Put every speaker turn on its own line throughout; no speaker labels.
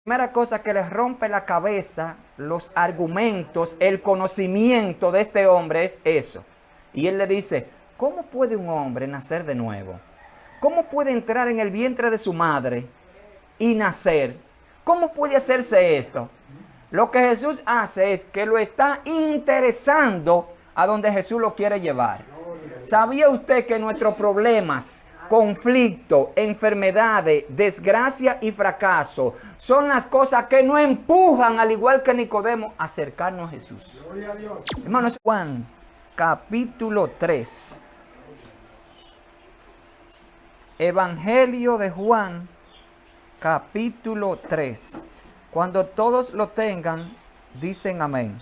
Primera cosa que les rompe la cabeza, los argumentos, el conocimiento de este hombre es eso. Y él le dice, ¿cómo puede un hombre nacer de nuevo? ¿Cómo puede entrar en el vientre de su madre y nacer? ¿Cómo puede hacerse esto? Lo que Jesús hace es que lo está interesando a donde Jesús lo quiere llevar. ¿Sabía usted que nuestros problemas, conflicto, enfermedades, desgracia y fracaso son las cosas que nos empujan, al igual que Nicodemo, a acercarnos a Jesús? Hermanos, Juan, capítulo 3. Evangelio de Juan, capítulo 3. Cuando todos lo tengan, dicen amén.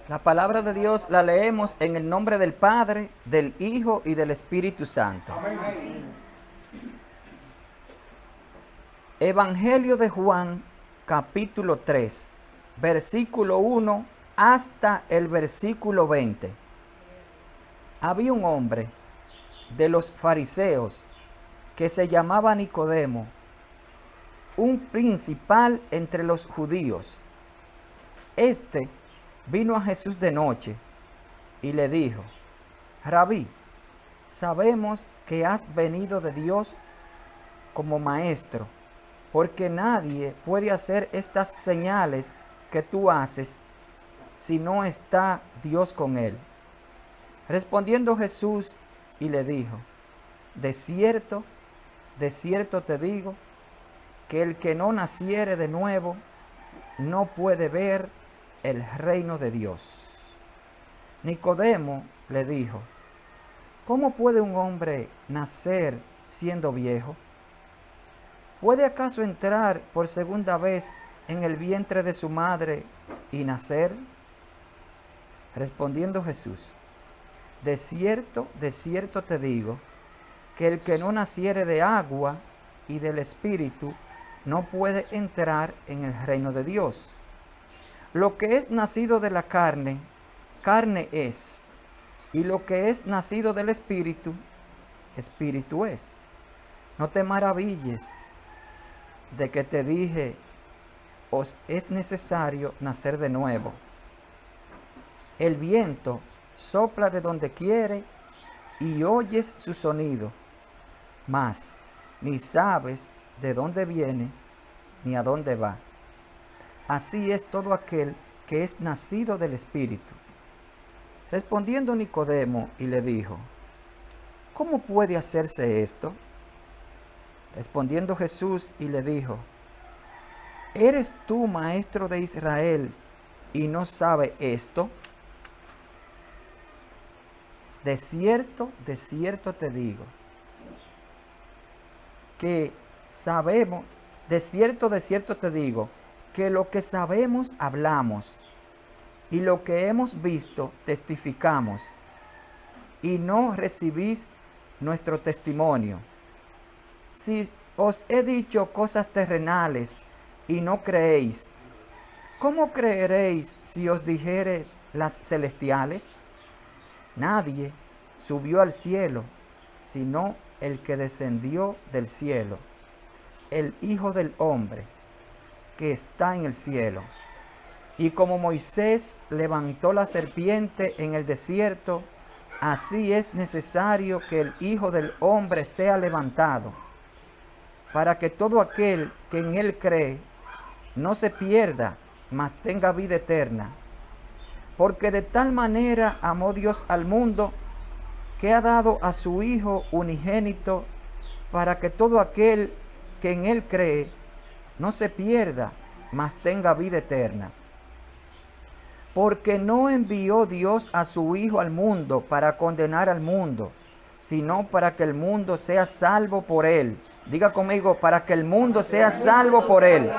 La palabra de Dios la leemos en el nombre del Padre, del Hijo y del Espíritu Santo. Amén. Evangelio de Juan, capítulo 3, versículo 1 hasta el versículo 20. Había un hombre de los fariseos que se llamaba Nicodemo, un principal entre los judíos. Este vino a Jesús de noche y le dijo, Rabí, sabemos que has venido de Dios como maestro, porque nadie puede hacer estas señales que tú haces si no está Dios con él. Respondiendo Jesús y le dijo, de cierto te digo, que el que no naciere de nuevo no puede ver el reino de Dios. Nicodemo le dijo, ¿cómo puede un hombre nacer siendo viejo? ¿Puede acaso entrar por segunda vez en el vientre de su madre y nacer? Respondiendo Jesús, de cierto te digo, que el que no naciere de agua y del Espíritu no puede entrar en el reino de Dios. Lo que es nacido de la carne, carne es, y lo que es nacido del Espíritu, Espíritu es. No te maravilles de que te dije, os es necesario nacer de nuevo. El viento sopla de donde quiere y oyes su sonido, mas ni sabes de dónde viene ni a dónde va. Así es todo aquel que es nacido del Espíritu. Respondiendo Nicodemo y le dijo, ¿cómo puede hacerse esto? Respondiendo Jesús y le dijo, ¿eres tú maestro de Israel y no sabes esto? De cierto te digo, que sabemos, de cierto te digo, que lo que sabemos hablamos, y lo que hemos visto testificamos, y no recibís nuestro testimonio. Si os he dicho cosas terrenales y no creéis, ¿cómo creeréis si os dijere las celestiales? Nadie subió al cielo, sino el que descendió del cielo, el Hijo del Hombre, que está en el cielo. Y como Moisés levantó la serpiente en el desierto, así es necesario que el Hijo del Hombre sea levantado, para que todo aquel que en él cree no se pierda, mas tenga vida eterna. Porque de tal manera amó Dios al mundo, que ha dado a su Hijo unigénito, para que todo aquel que en él cree no se pierda, mas tenga vida eterna. Porque no envió Dios a su Hijo al mundo para condenar al mundo, sino para que el mundo sea salvo por él. Diga conmigo, para que el mundo sea salvo por él.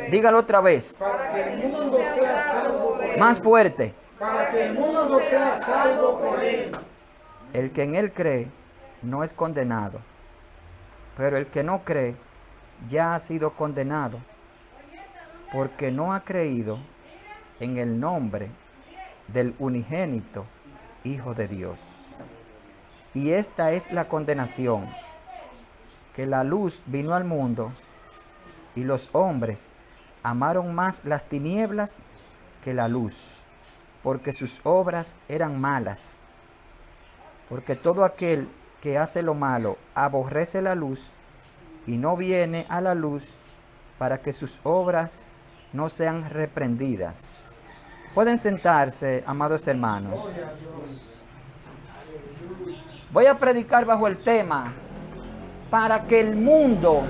Dígalo otra vez. Para que el mundo sea salvo por él. Más fuerte.
para que el mundo sea salvo por él.
El que en él cree no es condenado, pero el que no cree ya ha sido condenado, porque no ha creído en el nombre del unigénito Hijo de Dios. Y esta es la condenación, que la luz vino al mundo, y los hombres amaron más las tinieblas que la luz, porque sus obras eran malas. Porque todo aquel que hace lo malo aborrece la luz y no viene a la luz para que sus obras no sean reprendidas. Pueden sentarse, amados hermanos. Voy a predicar bajo el tema: para que el mundo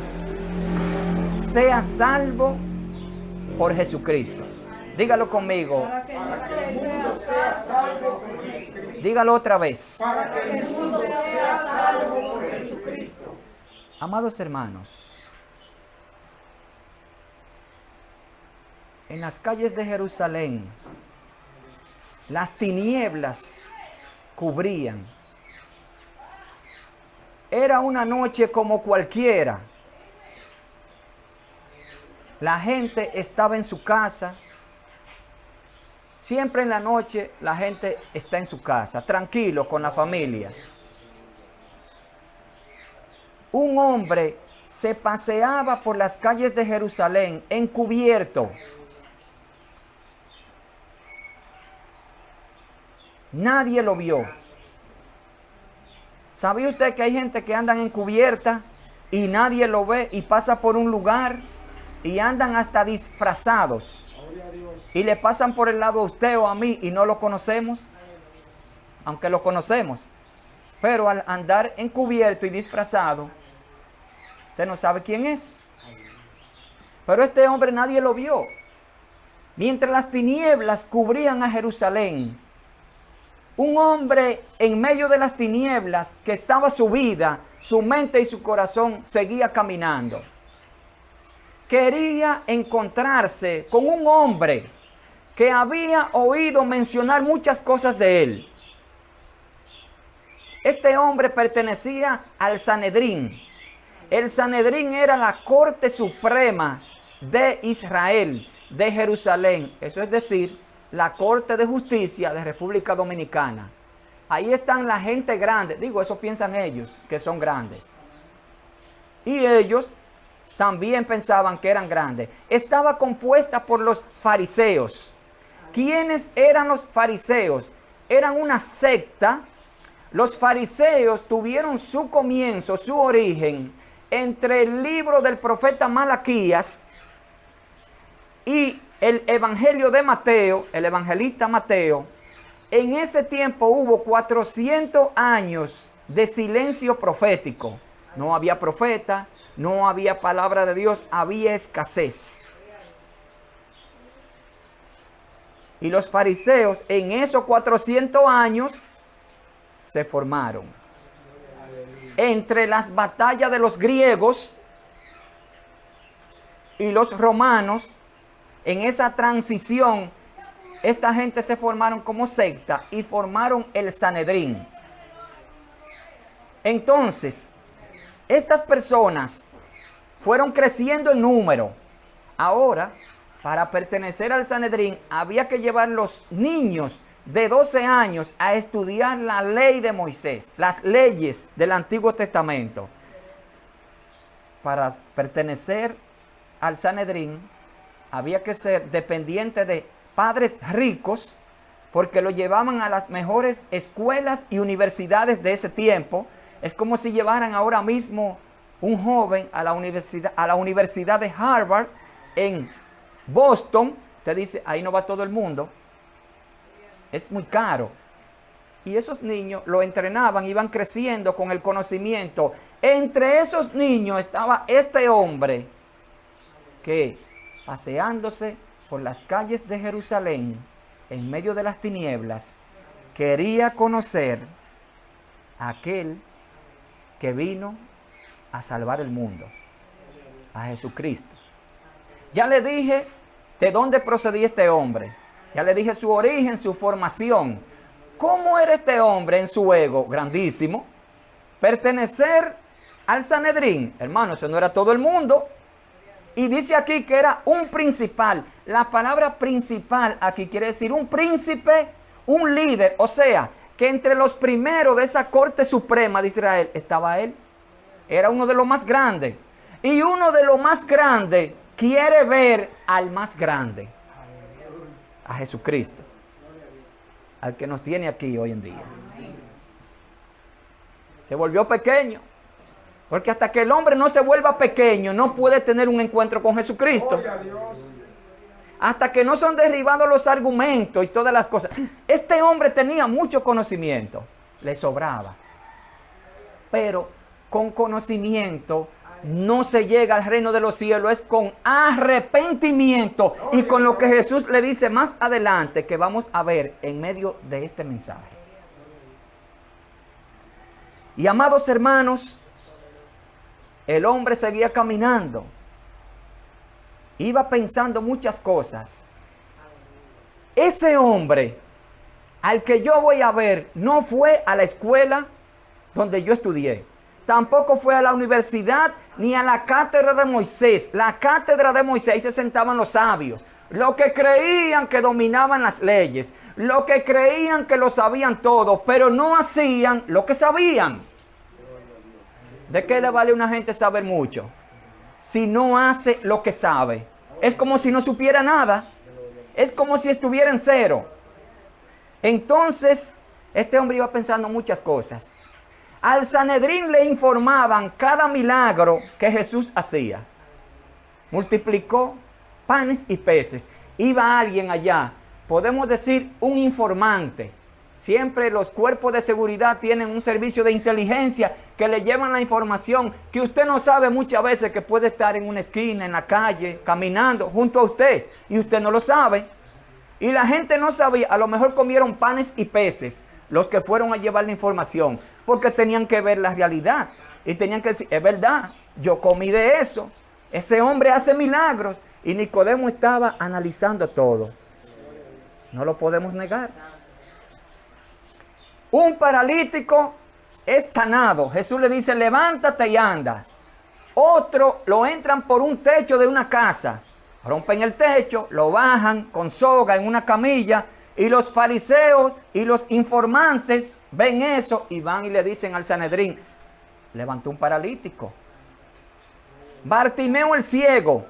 sea salvo por Jesucristo. Dígalo conmigo.
Para que el mundo sea salvo por Jesucristo.
Dígalo otra vez.
Para que el mundo sea salvo por Jesucristo.
Amados hermanos, en las calles de Jerusalén, las tinieblas cubrían. Era una noche como cualquiera. La gente estaba en su casa. Siempre en la noche la gente está en su casa, tranquilo, con la familia. Un hombre se paseaba por las calles de Jerusalén encubierto. Nadie lo vio. ¿Sabía usted que hay gente que andan encubierta y nadie lo ve y pasa por un lugar y andan hasta disfrazados? Y le pasan por el lado a usted o a mí y no lo conocemos, aunque lo conocemos. Pero al andar encubierto y disfrazado, usted no sabe quién es. Pero este hombre nadie lo vio. Mientras las tinieblas cubrían a Jerusalén, un hombre en medio de las tinieblas, que estaba su vida, su mente y su corazón, seguía caminando. Quería encontrarse con un hombre que había oído mencionar muchas cosas de él. Este hombre pertenecía al Sanedrín. El Sanedrín era la corte suprema de Israel, de Jerusalén. Eso es decir, la corte de justicia de República Dominicana. Ahí están la gente grande. Digo, eso piensan ellos, que son grandes. Y ellos también pensaban que eran grandes. Estaba compuesta por los fariseos. ¿Quiénes eran los fariseos? Eran una secta. Los fariseos tuvieron su comienzo, su origen, entre el libro del profeta Malaquías y el evangelio de Mateo, el evangelista Mateo. En ese tiempo hubo 400 años de silencio profético. No había profeta, no había palabra de Dios, había escasez. Y los fariseos en esos 400 años se formaron. Entre las batallas de los griegos y los romanos, en esa transición, esta gente se formaron como secta y formaron el Sanedrín. Entonces, estas personas fueron creciendo en número. Ahora, para pertenecer al Sanedrín, había que llevar los niños de 12 años a estudiar la ley de Moisés, las leyes del Antiguo Testamento. Para pertenecer al Sanedrín, había que ser dependiente de padres ricos, porque lo llevaban a las mejores escuelas y universidades de ese tiempo. Es como si llevaran ahora mismo un joven a la universidad de Harvard en Boston. Usted dice, ahí no va todo el mundo. Es muy caro. Y esos niños lo entrenaban, iban creciendo con el conocimiento. Entre esos niños estaba este hombre que, paseándose por las calles de Jerusalén, en medio de las tinieblas, quería conocer a aquel que vino a salvar el mundo, a Jesucristo. Ya le dije de dónde procedía este hombre. Ya le dije su origen, su formación. ¿Cómo era este hombre en su ego? Grandísimo. Pertenecer al Sanedrín. Hermano, eso no era todo el mundo. Y dice aquí que era un principal. La palabra principal aquí quiere decir un príncipe, un líder. O sea, que entre los primeros de esa corte suprema de Israel estaba él. Era uno de los más grandes. Y uno de los más grandes quiere ver al más grande. A Jesucristo. Al que nos tiene aquí hoy en día. Se volvió pequeño. Porque hasta que el hombre no se vuelva pequeño, no puede tener un encuentro con Jesucristo. Hasta que no son derribados los argumentos y todas las cosas. Este hombre tenía mucho conocimiento. Le sobraba. Pero con conocimiento no se llega al reino de los cielos. Es con arrepentimiento. Y con lo que Jesús le dice más adelante, que vamos a ver en medio de este mensaje. Y amados hermanos, el hombre seguía caminando. Iba pensando muchas cosas. Ese hombre al que yo voy a ver no fue a la escuela donde yo estudié. Tampoco fue a la universidad ni a la cátedra de Moisés. La cátedra de Moisés, ahí se sentaban los sabios. Los que creían que dominaban las leyes. Los que creían que lo sabían todo, pero no hacían lo que sabían. ¿De qué le vale a una gente saber mucho si no hace lo que sabe? Es como si no supiera nada. Es como si estuviera en cero. Entonces, este hombre iba pensando muchas cosas. Al Sanedrín le informaban cada milagro que Jesús hacía. Multiplicó panes y peces. Iba alguien allá, podemos decir un informante. Siempre los cuerpos de seguridad tienen un servicio de inteligencia que le llevan la información que usted no sabe muchas veces, que puede estar en una esquina, en la calle, caminando junto a usted y usted no lo sabe. Y la gente no sabía, a lo mejor comieron panes y peces los que fueron a llevar la información, porque tenían que ver la realidad y tenían que decir, es verdad, yo comí de eso, ese hombre hace milagros. Y Nicodemo estaba analizando todo. No lo podemos negar. Un paralítico es sanado. Jesús le dice, levántate y anda. Otro lo entran por un techo de una casa. Rompen el techo, lo bajan con soga en una camilla. Y los fariseos y los informantes ven eso y van y le dicen al Sanedrín, levantó un paralítico. Bartimeo el ciego.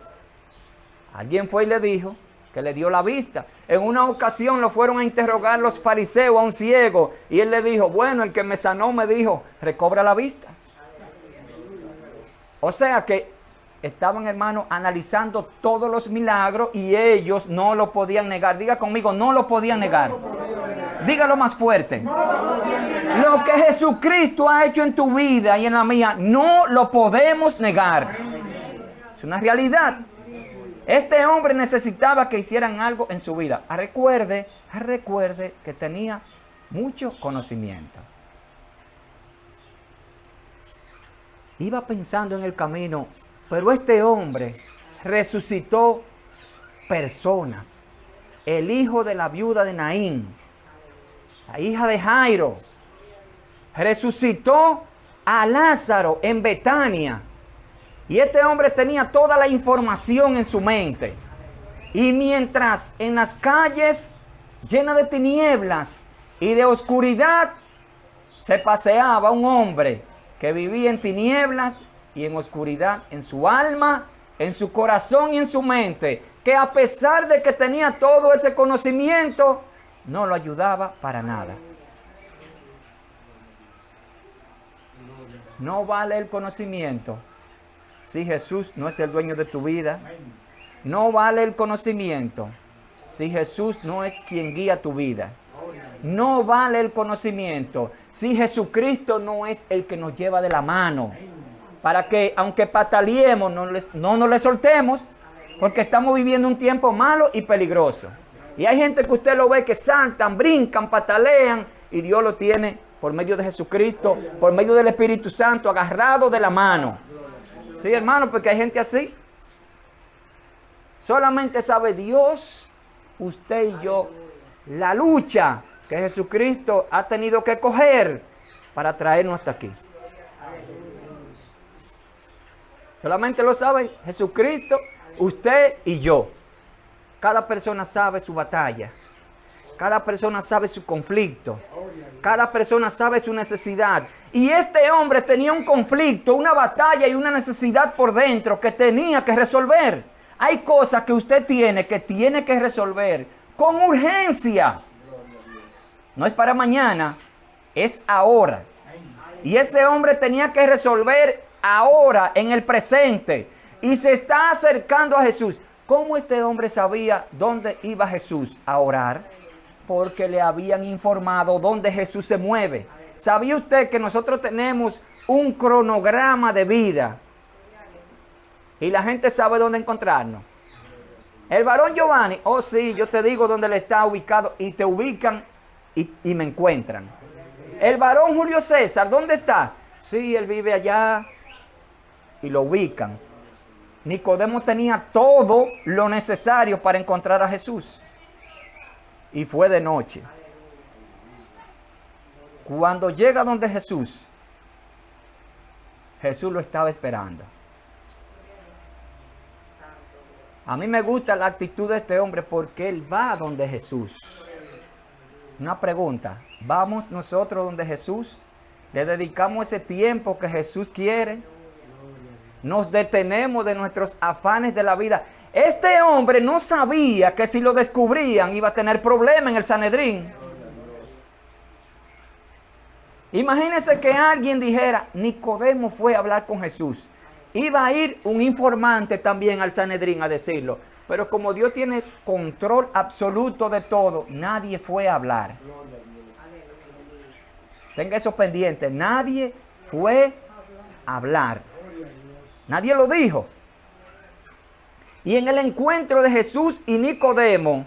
Alguien fue y le dijo que le dio la vista. En una ocasión lo fueron a interrogar los fariseos a un ciego y él le dijo, bueno, el que me sanó me dijo, recobra la vista. O sea que estaban, hermanos, analizando todos los milagros y ellos no lo podían negar. Diga conmigo, no lo podían negar. Dígalo más fuerte. Lo que Jesucristo ha hecho en tu vida y en la mía, no lo podemos negar. Es una realidad. Este hombre necesitaba que hicieran algo en su vida. Recuerde que tenía mucho conocimiento. Iba pensando en el camino, pero este hombre resucitó personas. El hijo de la viuda de Naín, la hija de Jairo, resucitó a Lázaro en Betania. Y este hombre tenía toda la información en su mente. Y mientras en las calles llenas de tinieblas y de oscuridad, se paseaba un hombre que vivía en tinieblas y en oscuridad en su alma, en su corazón y en su mente, que a pesar de que tenía todo ese conocimiento, no lo ayudaba para nada. No vale el conocimiento si Jesús no es el dueño de tu vida. No vale el conocimiento si Jesús no es quien guía tu vida. No vale el conocimiento si Jesucristo no es el que nos lleva de la mano. Para que, aunque pataleemos, no nos le soltemos, porque estamos viviendo un tiempo malo y peligroso. Y hay gente que usted lo ve que saltan, brincan, patalean, y Dios lo tiene por medio de Jesucristo, por medio del Espíritu Santo, agarrado de la mano. Sí, hermano, porque hay gente así. Solamente sabe Dios usted y yo la lucha que Jesucristo ha tenido que coger para traernos hasta aquí. Solamente lo saben Jesucristo, usted y yo. Cada persona sabe su batalla. Cada persona sabe su conflicto. Cada persona sabe su necesidad. Y este hombre tenía un conflicto, una batalla y una necesidad por dentro que tenía que resolver. Hay cosas que usted tiene que resolver con urgencia. No es para mañana, es ahora. Y ese hombre tenía que resolver ahora, en el presente. Y se está acercando a Jesús. ¿Cómo este hombre sabía dónde iba Jesús a orar? Porque le habían informado dónde Jesús se mueve. ¿Sabía usted que nosotros tenemos un cronograma de vida? Y la gente sabe dónde encontrarnos. El varón Giovanni, oh sí, yo te digo dónde él está ubicado, y te ubican y me encuentran. El varón Julio César, ¿dónde está? Sí, él vive allá, y lo ubican. Nicodemo tenía todo lo necesario para encontrar a Jesús. Y fue de noche. Cuando llega donde Jesús, Jesús lo estaba esperando. A mí me gusta la actitud de este hombre porque él va donde Jesús. Una pregunta, ¿vamos nosotros donde Jesús? ¿Le dedicamos ese tiempo que Jesús quiere? ¿Nos detenemos de nuestros afanes de la vida? Este hombre no sabía que si lo descubrían iba a tener problemas en el Sanedrín. Imagínense que alguien dijera, Nicodemo fue a hablar con Jesús. Iba a ir un informante también al Sanedrín a decirlo. Pero como Dios tiene control absoluto de todo, nadie fue a hablar. Tenga eso pendiente. Nadie fue a hablar. Nadie lo dijo. Y en el encuentro de Jesús y Nicodemo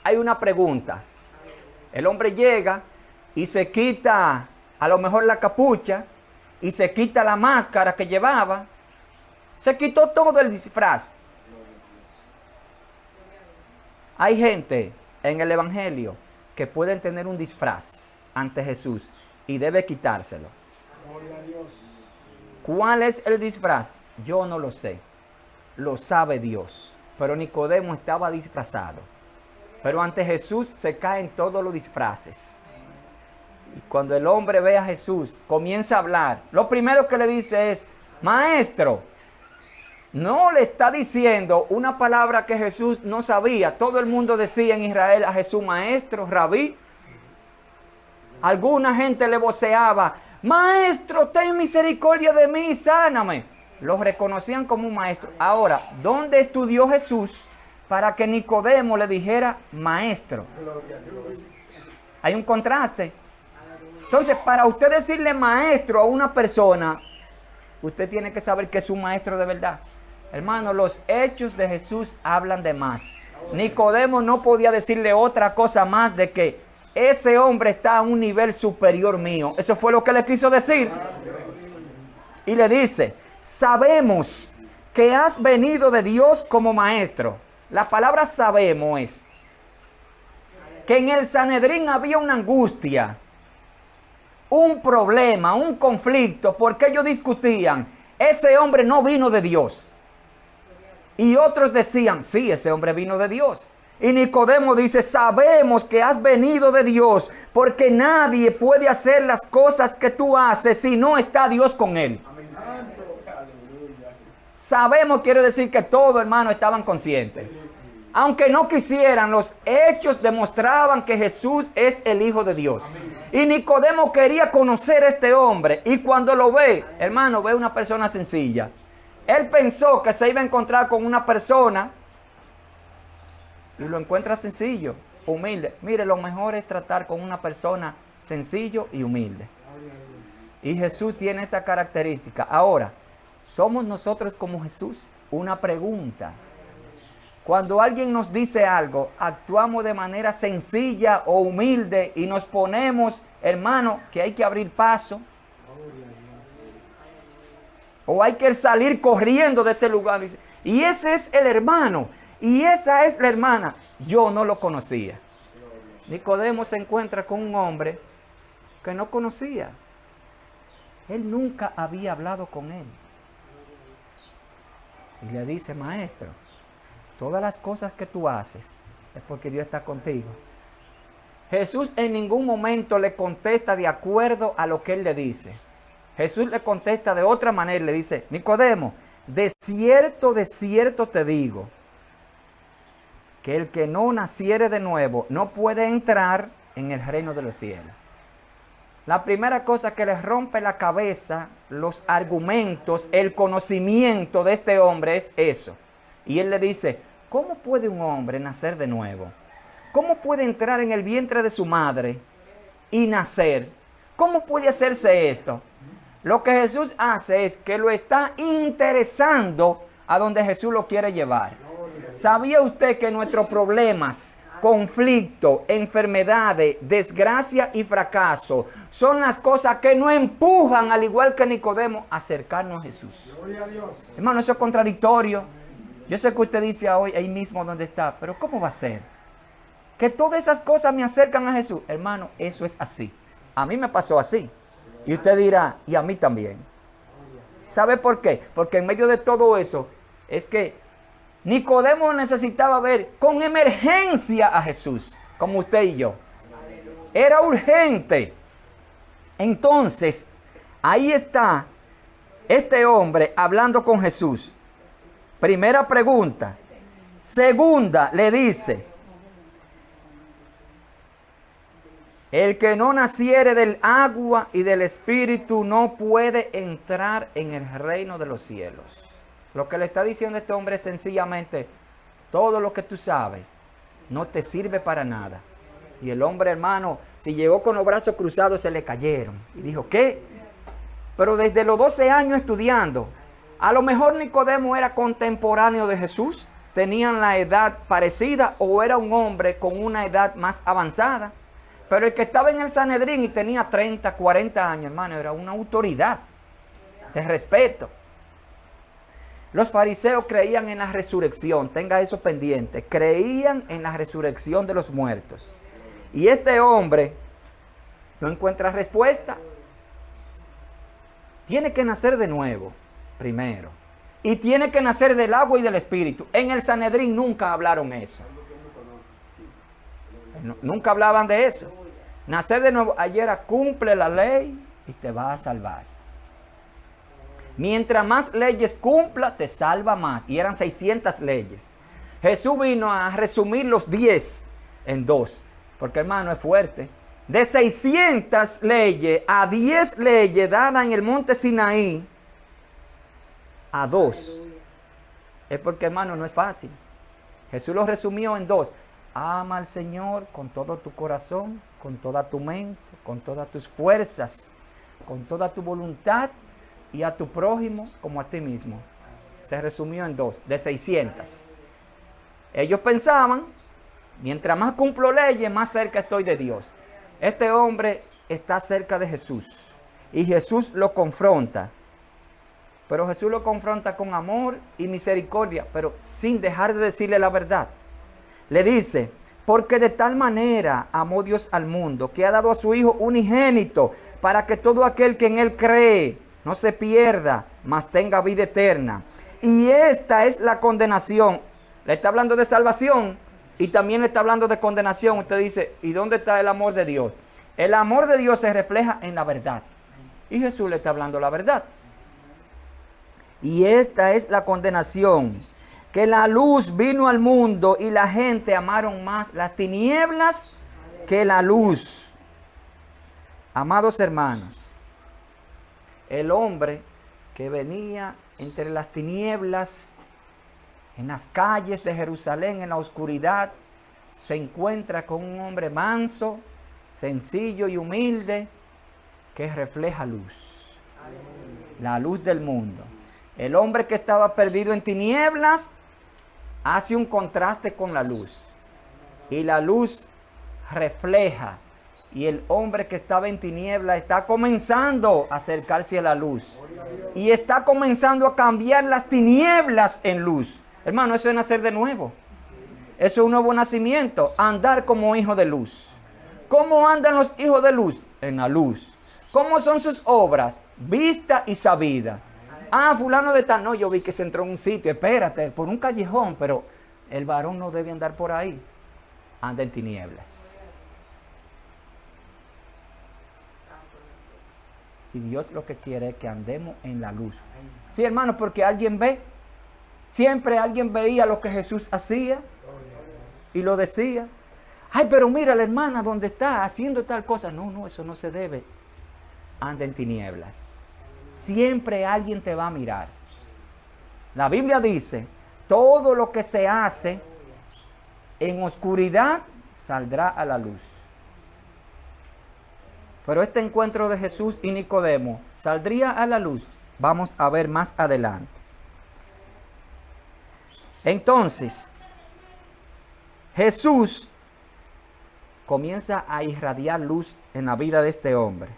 hay una pregunta. El hombre llega y se quita a lo mejor la capucha y se quita la máscara que llevaba. Se quitó todo el disfraz. Hay gente en el Evangelio que pueden tener un disfraz ante Jesús y debe quitárselo. ¿Cuál es el disfraz? Yo no lo sé. Lo sabe Dios. Pero Nicodemo estaba disfrazado. Pero ante Jesús se caen todos los disfraces. Y cuando el hombre ve a Jesús, comienza a hablar. Lo primero que le dice es, Maestro. No le está diciendo una palabra que Jesús no sabía. Todo el mundo decía en Israel a Jesús, Maestro, Rabí. Alguna gente le voceaba, Maestro, ten misericordia de mí y sáname. Lo reconocían como un maestro. Ahora, ¿dónde estudió Jesús para que Nicodemo le dijera maestro? Hay un contraste. Entonces, para usted decirle maestro a una persona, usted tiene que saber que es un maestro de verdad. Hermano, los hechos de Jesús hablan de más. Nicodemo no podía decirle otra cosa más de que ese hombre está a un nivel superior mío. Eso fue lo que le quiso decir. Y le dice, sabemos que has venido de Dios como maestro. La palabra sabemos es que en el Sanedrín había una angustia, un problema, un conflicto, porque ellos discutían, ese hombre no vino de Dios. Y otros decían, sí, ese hombre vino de Dios. Y Nicodemo dice, sabemos que has venido de Dios, porque nadie puede hacer las cosas que tú haces si no está Dios con él. Sabemos quiere decir que todos, hermanos, estaban conscientes. Aunque no quisieran, los hechos demostraban que Jesús es el Hijo de Dios. Y Nicodemo quería conocer a este hombre. Y cuando lo ve, hermano, ve una persona sencilla. Él pensó que se iba a encontrar con una persona y lo encuentra sencillo, humilde. Mire, lo mejor es tratar con una persona sencillo y humilde. Y Jesús tiene esa característica. Ahora, ¿somos nosotros como Jesús? Una pregunta. Cuando alguien nos dice algo, actuamos de manera sencilla o humilde y nos ponemos, hermano, que hay que abrir paso. O hay que salir corriendo de ese lugar. Y ese es el hermano. Y esa es la hermana. Yo no lo conocía. Nicodemo se encuentra con un hombre que no conocía. Él nunca había hablado con él. Y le dice, maestro, todas las cosas que tú haces es porque Dios está contigo. Jesús en ningún momento le contesta de acuerdo a lo que él le dice. Jesús le contesta de otra manera, le dice, Nicodemo, de cierto te digo, que el que no naciere de nuevo no puede entrar en el reino de los cielos. La primera cosa que le rompe la cabeza, los argumentos, el conocimiento de este hombre es eso. Y él le dice, ¿cómo puede un hombre nacer de nuevo? ¿Cómo puede entrar en el vientre de su madre y nacer? ¿Cómo puede hacerse esto? Lo que Jesús hace es que lo está interesando a donde Jesús lo quiere llevar. ¿Sabía usted que nuestros problemas, conflictos, enfermedades, desgracia y fracaso son las cosas que nos empujan, al igual que Nicodemo, a acercarnos a Jesús? Hermano, eso es contradictorio. Yo sé que usted dice hoy, ahí mismo donde está, pero ¿cómo va a ser? Que todas esas cosas me acercan a Jesús. Hermano, eso es así. A mí me pasó así. Y usted dirá, y a mí también. ¿Sabe por qué? Porque en medio de todo eso, es que Nicodemo necesitaba ver con emergencia a Jesús, como usted y yo. Era urgente. Entonces, ahí está este hombre hablando con Jesús. Primera pregunta. Segunda, le dice, el que no naciere del agua y del espíritu no puede entrar en el reino de los cielos. Lo que le está diciendo este hombre es sencillamente, todo lo que tú sabes no te sirve para nada. Y el hombre, hermano, si llegó con los brazos cruzados, se le cayeron. Y dijo, ¿qué? Pero desde los 12 años estudiando, a lo mejor Nicodemo era contemporáneo de Jesús, tenían la edad parecida o era un hombre con una edad más avanzada. Pero el que estaba en el Sanedrín y tenía 30, 40 años, hermano, era una autoridad de respeto. Los fariseos creían en la resurrección, tenga eso pendiente, creían en la resurrección de los muertos. Y este hombre no encuentra respuesta. Tiene que nacer de nuevo, primero. Y tiene que nacer del agua y del espíritu. En el Sanedrín nunca hablaron eso. Nunca hablaban de eso. Nacer de nuevo, ayer cumple la ley y te va a salvar. Mientras más leyes cumpla, te salva más. Y eran 600 leyes. Jesús vino a resumir los 10 en 2. Porque, hermano, es fuerte. De 600 leyes a 10 leyes dadas en el monte Sinaí, a 2. Es porque, hermano, no es fácil. Jesús lo resumió en 2. Ama al Señor con todo tu corazón, con toda tu mente, con todas tus fuerzas, con toda tu voluntad y a tu prójimo como a ti mismo. Se resumió en 2, de 600. Ellos pensaban, mientras más cumplo leyes, más cerca estoy de Dios. Este hombre está cerca de Jesús y Jesús lo confronta. Pero Jesús lo confronta con amor y misericordia, pero sin dejar de decirle la verdad. Le dice, porque de tal manera amó Dios al mundo, que ha dado a su Hijo unigénito, para que todo aquel que en Él cree no se pierda, mas tenga vida eterna. Y esta es la condenación. Le está hablando de salvación y también le está hablando de condenación. Usted dice, ¿y dónde está el amor de Dios? El amor de Dios se refleja en la verdad. Y Jesús le está hablando la verdad. Y esta es la condenación, que la luz vino al mundo y la gente amaron más las tinieblas que la luz. Amados hermanos, el hombre que venía entre las tinieblas, en las calles de Jerusalén, en la oscuridad, se encuentra con un hombre manso, sencillo y humilde, que refleja luz. La luz del mundo. El hombre que estaba perdido en tinieblas hace un contraste con la luz. Y la luz refleja. Y el hombre que estaba en tinieblas está comenzando a acercarse a la luz. Y está comenzando a cambiar las tinieblas en luz. Hermano, eso es nacer de nuevo. Eso es un nuevo nacimiento, andar como hijo de luz. ¿Cómo andan los hijos de luz? En la luz. ¿Cómo son sus obras? Vista y sabida. Ah, fulano de tal, no, yo vi que se entró en un sitio, espérate, por un callejón, pero el varón no debe andar por ahí. Anda en tinieblas. Y Dios lo que quiere es que andemos en la luz. Sí, hermano, porque alguien ve. Siempre alguien veía lo que Jesús hacía y lo decía. Ay, pero mira la hermana donde está haciendo tal cosa. No, no, eso no se debe. Anda en tinieblas. Siempre alguien te va a mirar. La Biblia dice, todo lo que se hace en oscuridad saldrá a la luz. Pero este encuentro de Jesús y Nicodemo saldría a la luz. Vamos a ver más adelante. Entonces, Jesús comienza a irradiar luz en la vida de este hombre.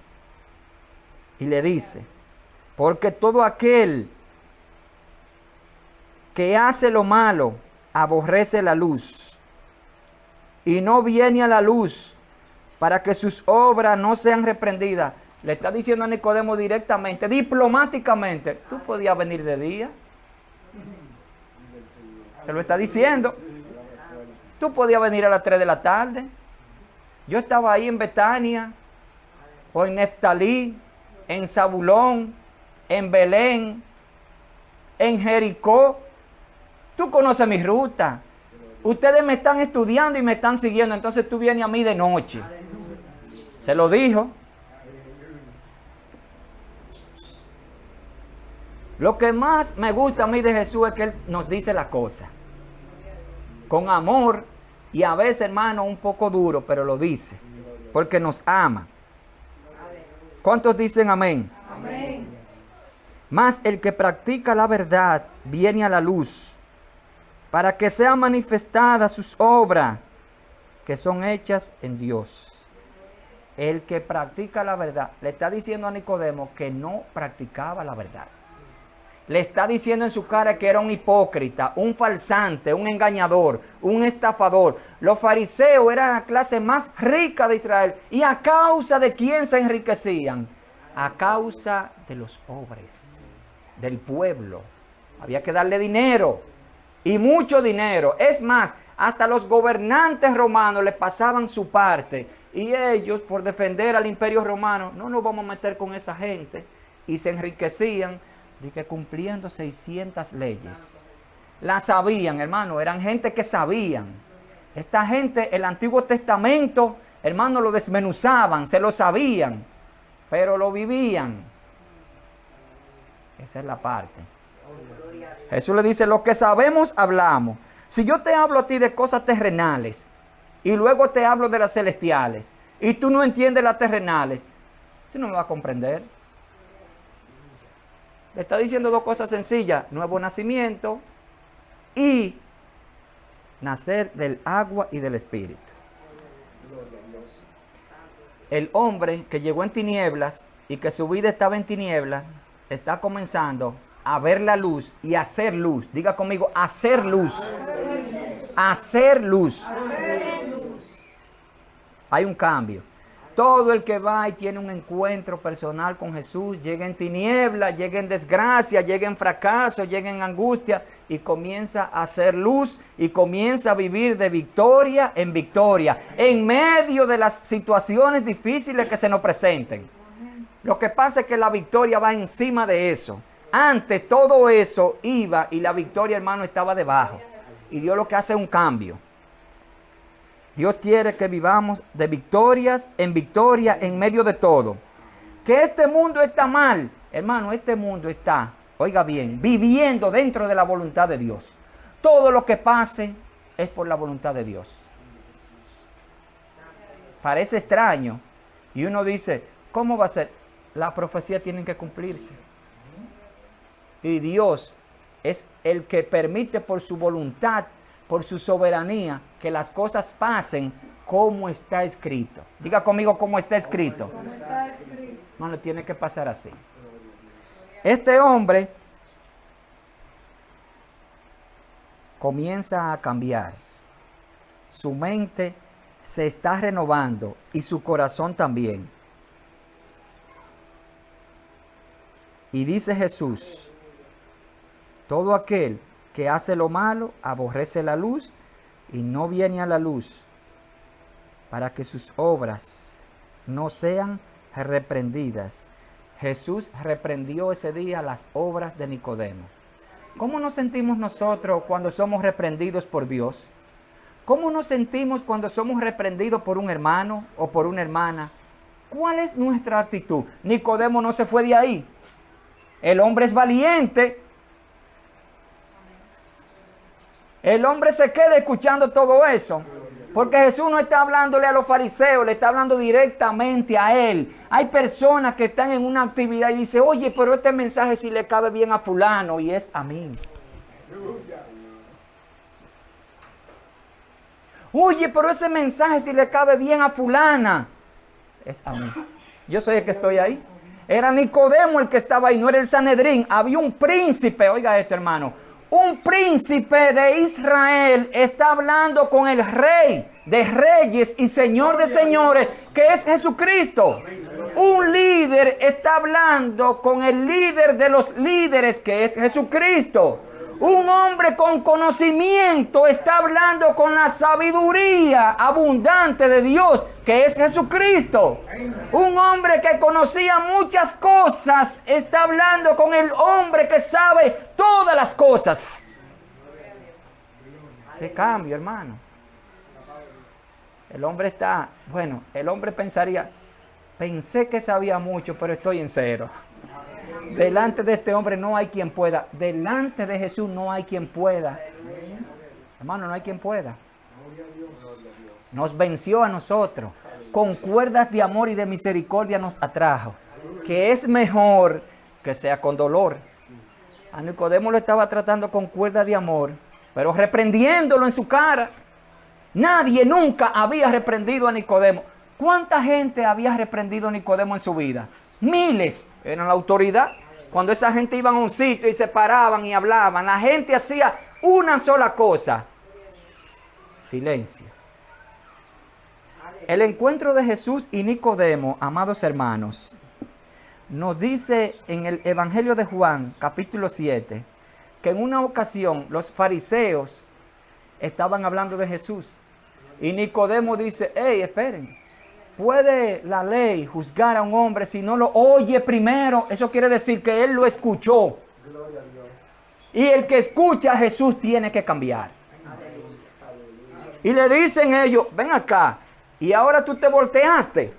Y le dice, porque todo aquel que hace lo malo aborrece la luz y no viene a la luz para que sus obras no sean reprendidas. Le está diciendo a Nicodemo directamente, diplomáticamente, tú podías venir de día. Te lo está diciendo. Tú podías venir a las 3 de la tarde. Yo estaba ahí en Betania, o en Neftalí, en Zabulón, en Belén, en Jericó. Tú conoces mi ruta. Ustedes me están estudiando y me están siguiendo, entonces tú vienes a mí de noche. Se lo dijo. Lo que más me gusta a mí de Jesús es que Él nos dice la cosa con amor y a veces, hermano, un poco duro, pero lo dice porque nos ama. ¿Cuántos dicen amén?
Amén.
Mas el que practica la verdad viene a la luz para que sean manifestadas sus obras que son hechas en Dios. El que practica la verdad, le está diciendo a Nicodemo que no practicaba la verdad. Le está diciendo en su cara que era un hipócrita, un falsante, un engañador, un estafador. Los fariseos eran la clase más rica de Israel. ¿Y a causa de quién se enriquecían? A causa de los pobres, del pueblo. Había que darle dinero, y mucho dinero. Es más, hasta los gobernantes romanos le pasaban su parte. Y ellos, por defender al imperio romano, no nos vamos a meter con esa gente. Y se enriquecían, de que cumpliendo 600 leyes. Las sabían, hermano, eran gente que sabían. Esta gente, el Antiguo Testamento, hermano, lo desmenuzaban, se lo sabían, pero lo vivían. Esa es la parte. Jesús le dice, lo que sabemos, hablamos. Si yo te hablo a ti de cosas terrenales, y luego te hablo de las celestiales, y tú no entiendes las terrenales, tú no me vas a comprender. Le está diciendo dos cosas sencillas, nuevo nacimiento y nacer del agua y del espíritu. El hombre que llegó en tinieblas y que su vida estaba en tinieblas, está comenzando a ver la luz y a hacer luz. Diga conmigo, hacer luz. Hacer luz. Hay un cambio. Todo el que va y tiene un encuentro personal con Jesús, llega en tinieblas, llega en desgracia, llega en fracaso, llega en angustia y comienza a hacer luz y comienza a vivir de victoria en victoria, en medio de las situaciones difíciles que se nos presenten. Lo que pasa es que la victoria va encima de eso. Antes todo eso iba y la victoria, hermano, estaba debajo. Y Dios lo que hace es un cambio. Dios quiere que vivamos de victorias en victoria en medio de todo. Que este mundo está mal. Hermano, este mundo está, oiga bien, viviendo dentro de la voluntad de Dios. Todo lo que pase es por la voluntad de Dios. Parece extraño. Y uno dice, ¿cómo va a ser? Las profecías tienen que cumplirse. Y Dios es el que permite por su voluntad, por su soberanía, que las cosas pasen como está escrito. Diga conmigo cómo está escrito. No le tiene que pasar así. Este hombre comienza a cambiar. su mente se está renovando y su corazón también. Y dice Jesús, todo aquel que hace lo malo aborrece la luz y no viene a la luz para que sus obras no sean reprendidas. Jesús reprendió ese día las obras de Nicodemo. ¿Cómo nos sentimos nosotros cuando somos reprendidos por Dios? ¿Cómo nos sentimos cuando somos reprendidos por un hermano o por una hermana? ¿Cuál es nuestra actitud? Nicodemo no se fue de ahí. El hombre es valiente. El hombre se queda escuchando todo eso. Porque Jesús no está hablándole a los fariseos, le está hablando directamente a él. Hay personas que están en una actividad y dicen, oye, pero este mensaje sí le cabe bien a fulano y es a mí. Oye, pero ese mensaje sí le cabe bien a fulana, es a mí. Yo soy el que estoy ahí. Era Nicodemo el que estaba ahí, no era el Sanedrín. Había un príncipe, oiga esto, hermano. Un príncipe de Israel está hablando con el rey de reyes y señor de señores, que es Jesucristo. Un líder está hablando con el líder de los líderes, que es Jesucristo. Un hombre con conocimiento está hablando con la sabiduría abundante de Dios, que es Jesucristo. Un hombre que conocía muchas cosas está hablando con el hombre que sabe todas las cosas. ¿Qué cambio, hermano? El hombre está, bueno, el hombre pensaría, pensé que sabía mucho, pero estoy en cero. Delante de este hombre no hay quien pueda. Delante de Jesús no hay quien pueda. Hermano, no hay quien pueda. Nos venció a nosotros. Con cuerdas de amor y de misericordia nos atrajo. Que es mejor que sea con dolor. A Nicodemo lo estaba tratando con cuerdas de amor, pero reprendiéndolo en su cara. Nadie nunca había reprendido a Nicodemo. ¿Cuánta gente había reprendido a Nicodemo en su vida? Miles. Eran la autoridad. Cuando esa gente iba a un sitio y se paraban y hablaban, la gente hacía una sola cosa: silencio. El encuentro de Jesús y Nicodemo, amados hermanos, nos dice en el Evangelio de Juan, capítulo 7, que en una ocasión los fariseos estaban hablando de Jesús. Y Nicodemo dice, hey, esperen. ¿Puede la ley juzgar a un hombre si no lo oye primero? Eso quiere decir que él lo escuchó.
Gloria a Dios.
Y el que escucha a Jesús tiene que cambiar. Y le dicen ellos, ven acá, y ahora tú te volteaste.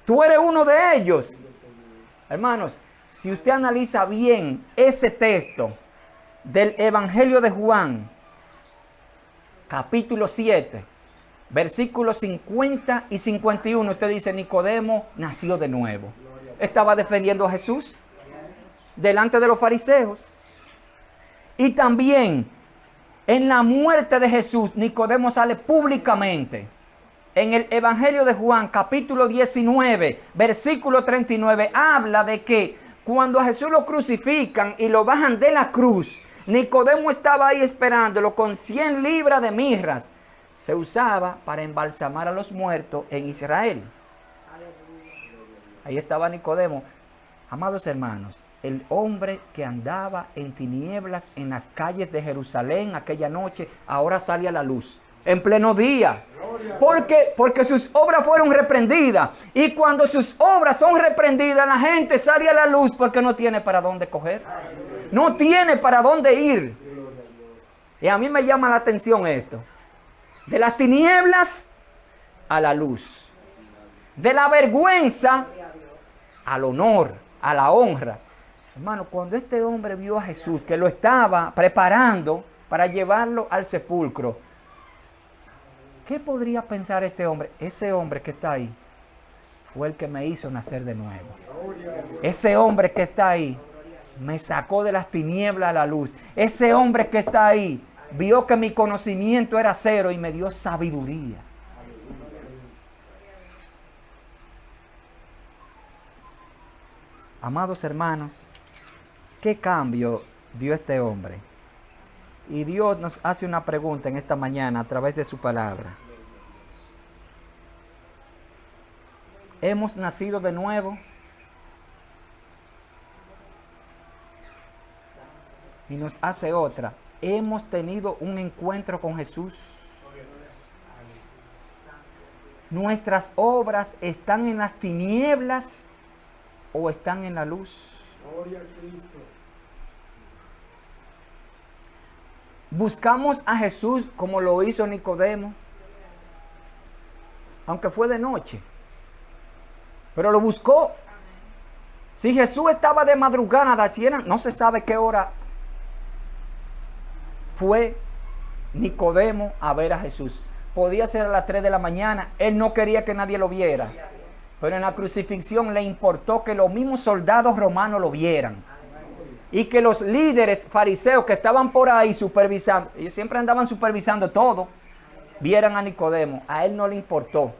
Tú eres uno de ellos. Hermanos, si usted analiza bien ese texto del Evangelio de Juan, capítulo 7, versículos 50 y 51, usted dice, Nicodemo nació de nuevo. Estaba defendiendo a Jesús delante de los fariseos. Y también en la muerte de Jesús, Nicodemo sale públicamente. En el Evangelio de Juan, capítulo 19, versículo 39, habla de que cuando a Jesús lo crucifican y lo bajan de la cruz, Nicodemo estaba ahí esperándolo con 100 libras de mirras. Se usaba para embalsamar a los muertos en Israel. Ahí estaba Nicodemo. Amados hermanos, el hombre que andaba en tinieblas en las calles de Jerusalén aquella noche, ahora sale a la luz, en pleno día. Porque sus obras fueron reprendidas. Y cuando sus obras son reprendidas, la gente sale a la luz porque no tiene para dónde coger. No tiene para dónde ir. Y a mí me llama la atención esto. De las tinieblas a la luz. De la vergüenza al honor, a la honra. Hermano, cuando este hombre vio a Jesús, que lo estaba preparando para llevarlo al sepulcro, ¿qué podría pensar este hombre? Ese hombre que está ahí fue el que me hizo nacer de nuevo. Ese hombre que está ahí me sacó de las tinieblas a la luz. Ese hombre que está ahí vio que mi conocimiento era cero y me dio sabiduría. Amados hermanos, ¿qué cambio dio este hombre? Y Dios nos hace una pregunta en esta mañana a través de su palabra. hemos nacido de nuevo. Y nos hace otra. Hemos tenido un encuentro con Jesús. Nuestras obras están en las tinieblas o están en la luz.
Gloria a Cristo.
Buscamos a Jesús como lo hizo Nicodemo, aunque fue de noche, pero lo buscó. Si Jesús estaba de madrugada, si era, no se sabe qué hora fue Nicodemo a ver a Jesús. Podía ser a las 3 de la mañana, él no quería que nadie lo viera, pero en la crucifixión le importó que los mismos soldados romanos lo vieran. Y que los líderes fariseos que estaban por ahí supervisando, ellos siempre andaban supervisando todo, vieran a Nicodemo. A él no le importó.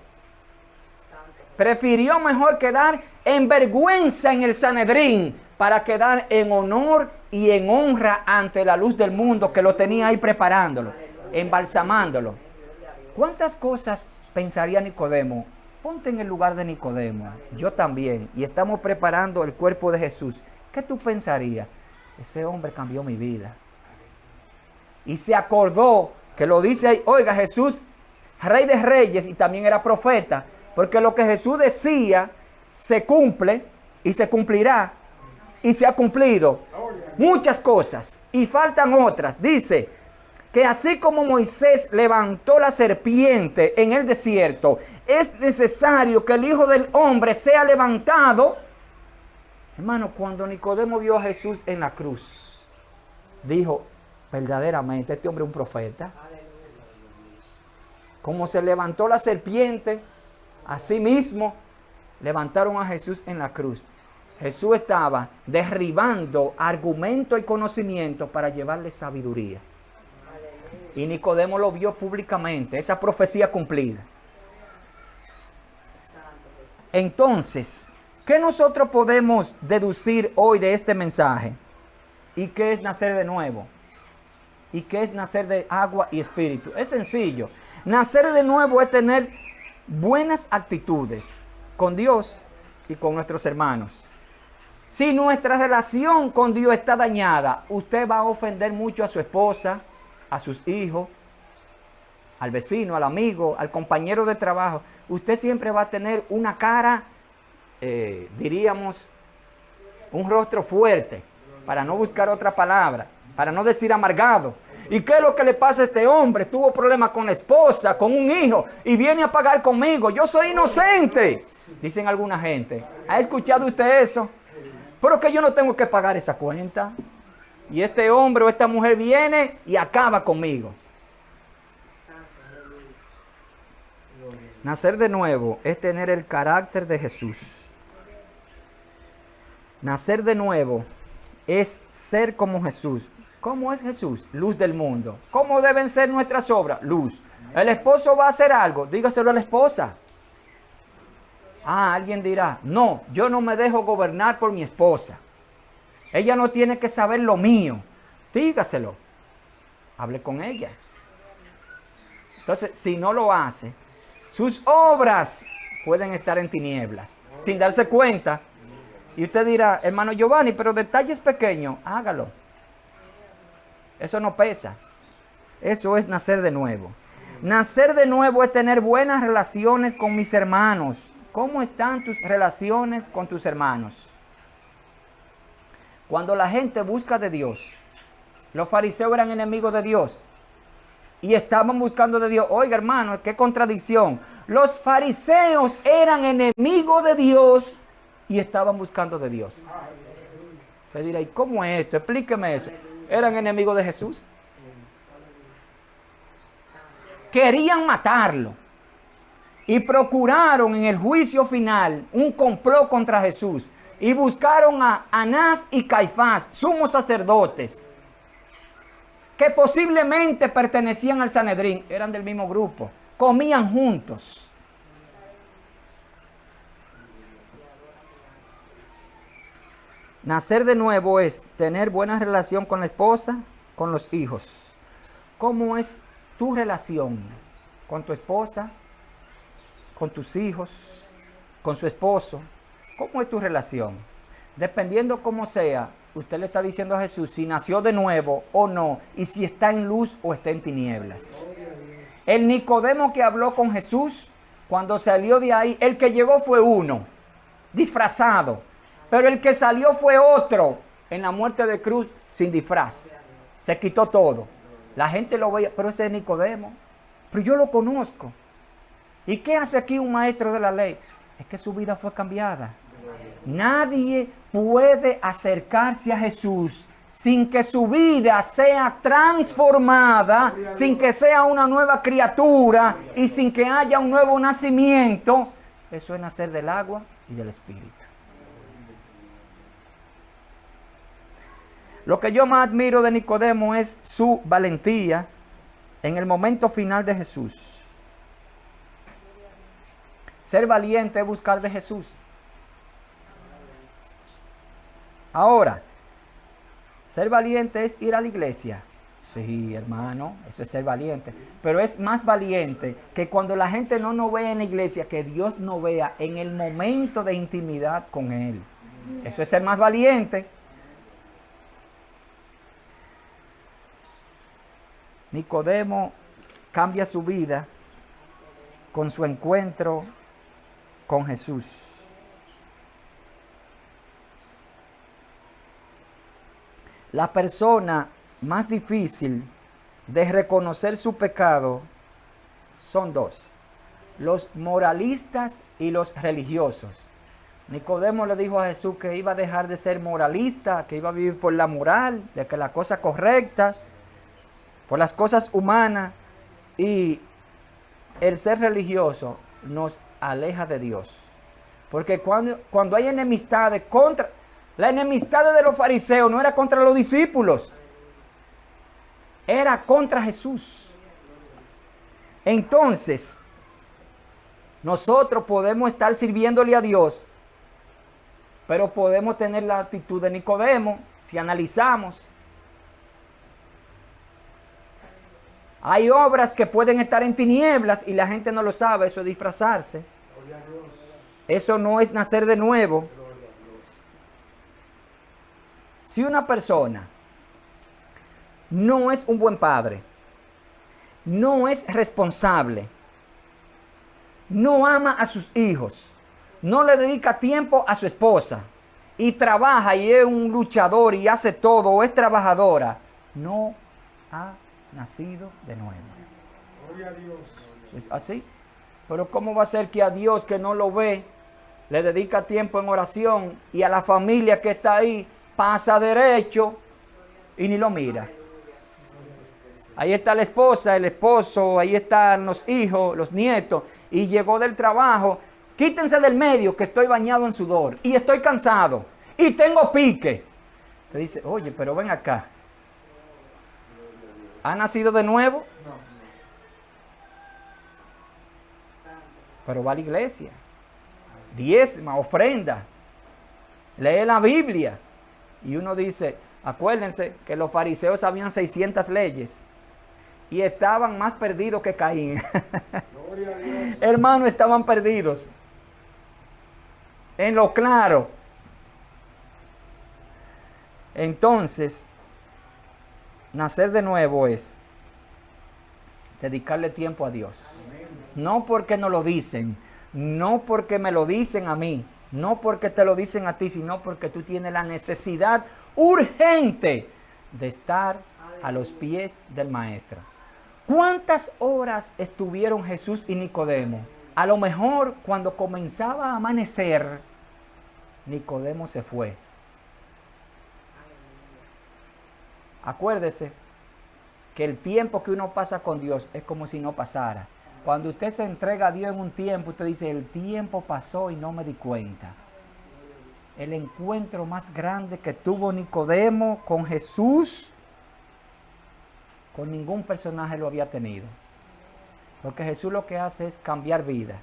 Prefirió mejor quedar en vergüenza en el Sanedrín para quedar en honor y en honra ante la luz del mundo que lo tenía ahí preparándolo, embalsamándolo. ¿Cuántas cosas pensaría Nicodemo? Ponte en el lugar de Nicodemo, yo también, y estamos preparando el cuerpo de Jesús. ¿Qué tú pensarías? Ese hombre cambió mi vida. Y se acordó que lo dice ahí, oiga, Jesús, Rey de Reyes, y también era profeta, porque lo que Jesús decía se cumple y se cumplirá y se ha cumplido. Muchas cosas y faltan otras. Dice que así como Moisés levantó la serpiente en el desierto, es necesario que el Hijo del Hombre sea levantado. Hermano, cuando Nicodemo vio a Jesús en la cruz, dijo, verdaderamente, este hombre es un profeta. Como se levantó la serpiente, así mismo levantaron a Jesús en la cruz. Jesús estaba derribando argumento y conocimiento para llevarle sabiduría. Y Nicodemo lo vio públicamente, esa profecía cumplida. Entonces, ¿qué nosotros podemos deducir hoy de este mensaje? ¿Y qué es nacer de nuevo? ¿Y qué es nacer de agua y espíritu? Es sencillo. Nacer de nuevo es tener buenas actitudes con Dios y con nuestros hermanos. Si nuestra relación con Dios está dañada, usted va a ofender mucho a su esposa, a sus hijos, al vecino, al amigo, al compañero de trabajo. Usted siempre va a tener una cara, diríamos, un rostro fuerte, para no buscar otra palabra, para no decir amargado. ¿Y qué es lo que le pasa a este hombre? Tuvo problemas con la esposa, con un hijo, y viene a pagar conmigo. Yo soy inocente, dicen alguna gente. ¿Ha escuchado usted eso? Pero que yo no tengo que pagar esa cuenta. Y este hombre o esta mujer viene y acaba conmigo. Nacer de nuevo es tener el carácter de Jesús. Nacer de nuevo es ser como Jesús. ¿Cómo es Jesús? Luz del mundo. ¿Cómo deben ser nuestras obras? Luz. ¿El esposo va a hacer algo? Dígaselo a la esposa. Ah, alguien dirá, no, yo no me dejo gobernar por mi esposa. Ella no tiene que saber lo mío. Dígaselo. Hable con ella. Entonces, si no lo hace, sus obras pueden estar en tinieblas, sin darse cuenta. Y usted dirá, hermano Giovanni, pero detalles pequeños, hágalo. Eso no pesa. Eso es nacer de nuevo. Nacer de nuevo es tener buenas relaciones con mis hermanos. ¿Cómo están tus relaciones con tus hermanos? Cuando la gente busca de Dios, los fariseos eran enemigos de Dios y estaban buscando de Dios. Oiga, hermano, qué contradicción. Los fariseos eran enemigos de Dios y estaban buscando de Dios. Usted dirá, ¿y cómo es esto? Explíqueme eso. ¿Eran enemigos de Jesús? Querían matarlo y procuraron en el juicio final un complot contra Jesús y buscaron a Anás y Caifás, sumos sacerdotes, que posiblemente pertenecían al Sanedrín, eran del mismo grupo, comían juntos. Nacer de nuevo es tener buena relación con la esposa, con los hijos. ¿Cómo es tu relación con tu esposa, con tus hijos, con su esposo. ¿Cómo es tu relación? Dependiendo cómo sea, usted le está diciendo a Jesús si nació de nuevo o no, y si está en luz o está en tinieblas. El Nicodemo que habló con Jesús, cuando salió de ahí, el que llegó fue uno, disfrazado. Pero el que salió fue otro, en la muerte de cruz, sin disfraz. Se quitó todo. La gente lo veía, pero ese es Nicodemo. Pero yo lo conozco. ¿Y qué hace aquí un maestro de la ley? Es que su vida fue cambiada. Nadie puede acercarse a Jesús sin que su vida sea transformada, sin que sea una nueva criatura y sin que haya un nuevo nacimiento. Eso es nacer del agua y del Espíritu. Lo que yo más admiro de Nicodemo es su valentía en el momento final de Jesús. Ser valiente es buscar de Jesús. Ahora, ser valiente es ir a la iglesia. Sí, hermano, eso es ser valiente. Pero es más valiente que cuando la gente no nos vea en la iglesia, que Dios nos vea en el momento de intimidad con Él. Eso es ser más valiente. Nicodemo cambia su vida con su encuentro con Jesús. La persona más difícil de reconocer su pecado son dos: los moralistas y los religiosos. Nicodemo le dijo a Jesús que iba a dejar de ser moralista, que iba a vivir por la moral, de que la cosa correcta, por las cosas humanas, y el ser religioso nos aleja de Dios. Porque cuando hay enemistades contra... La enemistad de los fariseos no era contra los discípulos, era contra Jesús. Entonces, nosotros podemos estar sirviéndole a Dios, pero podemos tener la actitud de Nicodemo si analizamos. Hay obras que pueden estar en tinieblas y la gente no lo sabe, eso es disfrazarse. Eso no es nacer de nuevo. Si una persona no es un buen padre, no es responsable, no ama a sus hijos, no le dedica tiempo a su esposa y trabaja y es un luchador y hace todo o es trabajadora, no ha nacido de nuevo. Gloria a Dios. ¿Es así? Pero ¿cómo va a ser que a Dios que no lo ve, le dedica tiempo en oración y a la familia que está ahí pasa derecho y ni lo mira? Ahí está la esposa, el esposo, ahí están los hijos, los nietos, y llegó del trabajo. Quítense del medio que estoy bañado en sudor y estoy cansado y tengo pique. Te dice, oye, pero ven acá. ¿Ha nacido de nuevo? No. Pero va a la iglesia, diezma, ofrenda, lee la Biblia. Y uno dice, acuérdense que los fariseos sabían 600 leyes y estaban más perdidos que Caín. Hermanos, estaban perdidos en lo claro. Entonces, nacer de nuevo es dedicarle tiempo a Dios. No porque nos lo dicen, no porque me lo dicen a mí, no porque te lo dicen a ti, sino porque tú tienes la necesidad urgente de estar a los pies del Maestro. ¿Cuántas horas estuvieron Jesús y Nicodemo? A lo mejor cuando comenzaba a amanecer, Nicodemo se fue. Acuérdese que el tiempo que uno pasa con Dios es como si no pasara. Cuando usted se entrega a Dios en un tiempo, usted dice, el tiempo pasó y no me di cuenta. El encuentro más grande que tuvo Nicodemo con Jesús, con ningún personaje lo había tenido. Porque Jesús lo que hace es cambiar vida,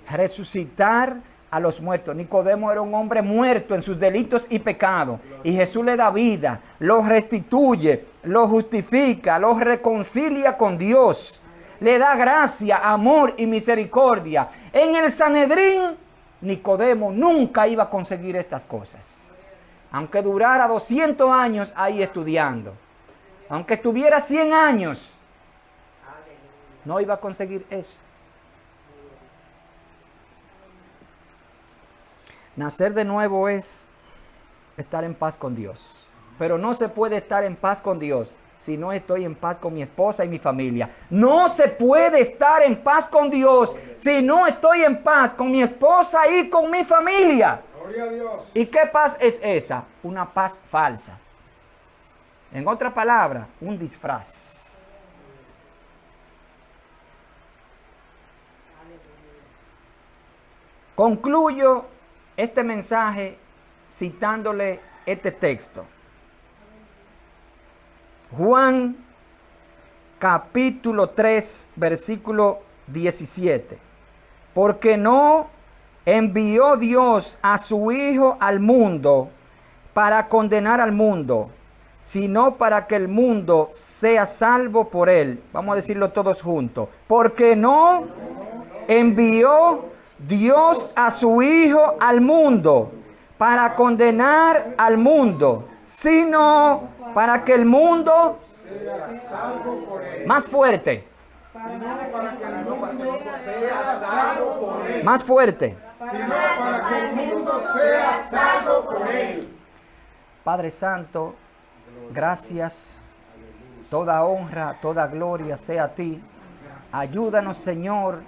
resucitar a los muertos. Nicodemo era un hombre muerto en sus delitos y pecados, y Jesús le da vida, lo restituye, lo justifica, lo reconcilia con Dios, le da gracia, amor y misericordia. En el Sanedrín Nicodemo nunca iba a conseguir estas cosas. Aunque durara 200 años ahí estudiando, aunque estuviera 100 años, no iba a conseguir eso. Nacer de nuevo es estar en paz con Dios. Pero no se puede estar en paz con Dios si no estoy en paz con mi esposa y mi familia. No se puede estar en paz con Dios si no estoy en paz con mi esposa y con mi familia.
Gloria a Dios.
¿Y qué paz es esa? Una paz falsa. En otra palabra, un disfraz. Concluyo este mensaje citándole este texto. Juan capítulo 3, versículo 17. Porque no envió Dios a su Hijo al mundo para condenar al mundo, sino para que el mundo sea salvo por él. Vamos a decirlo todos juntos. Porque no envió Dios a su Hijo al mundo para condenar al mundo, sino para que el mundo
Sea salvo por él.
más fuerte,
Sino para que el mundo sea salvo por él.
más fuerte.
Sino para que el mundo sea salvo por él.
Padre Santo, gracias, toda honra, toda gloria sea a ti. Ayúdanos, Señor,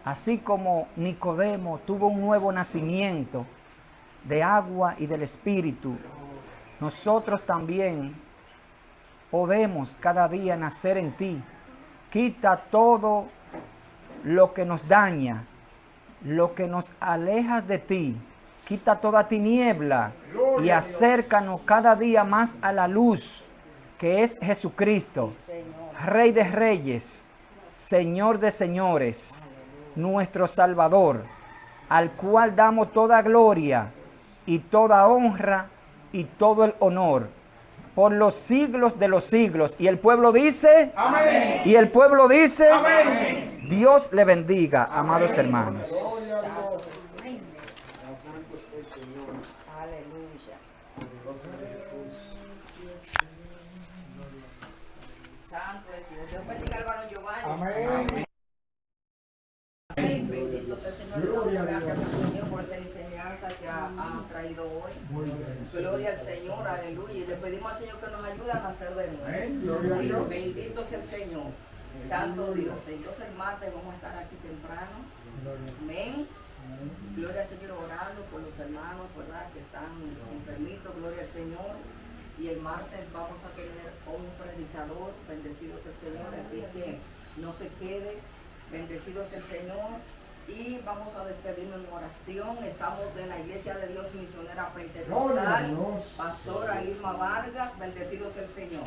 así como Nicodemo tuvo un nuevo nacimiento de agua y del Espíritu, nosotros también podemos cada día nacer en ti. Quita todo lo que nos daña, lo que nos aleja de ti. Quita toda tiniebla y acércanos cada día más a la luz, que es Jesucristo, Rey de Reyes, Señor de Señores, nuestro Salvador, al cual damos toda gloria y toda honra y todo el honor por los siglos de los siglos. Y el pueblo dice,
Amén.
y el pueblo dice,
Amén.
Dios le bendiga, amados hermanos.
Gloria a Dios.
Aleluya. Santo es Dios. Dios bendiga al varón Giovanni.
Amén.
Bendito sea el Señor. Le damos gracias al Señor por esta enseñanza que ha traído hoy.
Muy bien.
Gloria al Señor, aleluya. Y le pedimos al Señor que nos ayude a nacer de nuevo.
Amén. Gloria a Dios.
Bendito sea el Señor. Santo Dios. Entonces el martes vamos a estar aquí temprano. Amén. Gloria al Señor, orando por los hermanos, ¿verdad? Que están enfermitos. Gloria al Señor. Y el martes vamos a tener un predicador. Bendecido sea el Señor. Así que no se quede. Bendecido sea el Señor. Y vamos a despedirnos en oración. Estamos en la Iglesia de Dios Misionera
Gloria a
Pentecostal.
Dios.
Pastora Irma Vargas. Bendecido sea el Señor.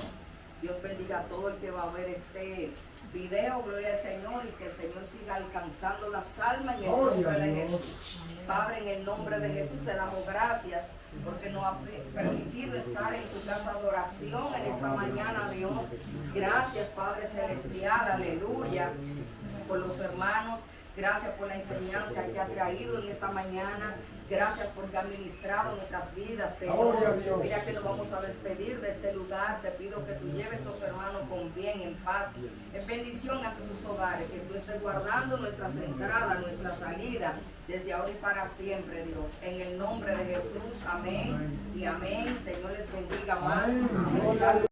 Dios bendiga a todo el que va a ver este video. Gloria al Señor. Y que el Señor siga alcanzando las almas en el
Gloria
nombre
a
de
Dios.
Jesús. Padre, en el nombre de Jesús te damos gracias porque nos ha permitido estar en tu casa de oración en esta mañana, Dios. Gracias, Padre Celestial, aleluya, por los hermanos. Gracias por la enseñanza que ha traído en esta mañana. Gracias porque ha ministrado nuestras vidas,
Gloria a
Señor.
Dios.
Mira que nos vamos a despedir de este lugar. Te pido que tú lleves a estos hermanos con bien, en paz, en bendición hacia sus hogares. Que tú estés guardando nuestras entradas, nuestra salida, desde ahora y para siempre, Dios. En el nombre de Jesús, amén y amén. Señor les bendiga más.
Amén.